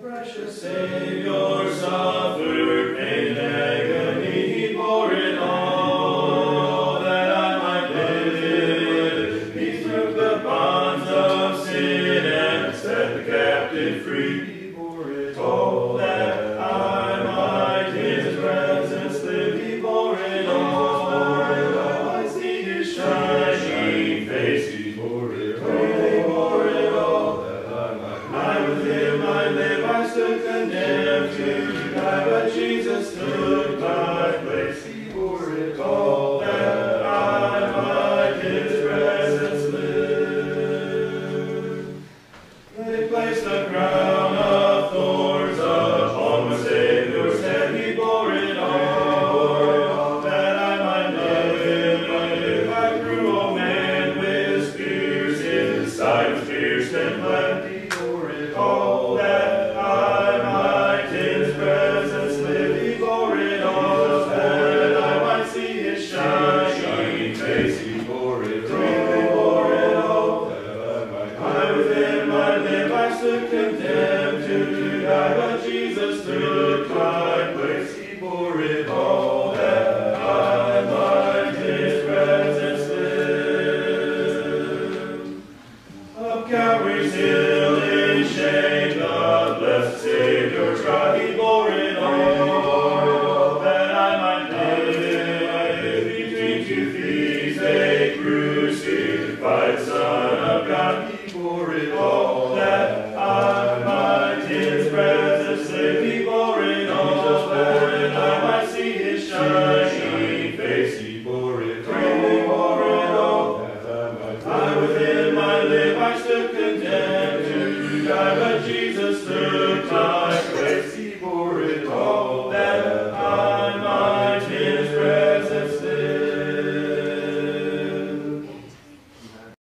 Precious Savior suffered pain and agony, he bore it all, that I might live. He took the bonds of sin and set the captive free. He bore it all, that I might in his presence live. He bore it all, I see his shining face. He bore it all, he bore it all, that I might. I with him I live, I stood condemned to die, but Jesus took my place. He bore it all, that I might in his presence live. They placed a crown of thorns upon the Savior's head. He bore it all, that I might live. I cruel man with spears, his side was pierced and bled. He bore it all, that I might in his presence live. He bore it all, that I might see his shining face. He bore it all, that I might. I with him I live, I stood condemned to die, but Jesus took my place. He bore it all, that I might in his presence live. Up Calvary's hill in shame, the blessed Savior trod. He bore it all, that I might live. Between two thieves they crucified.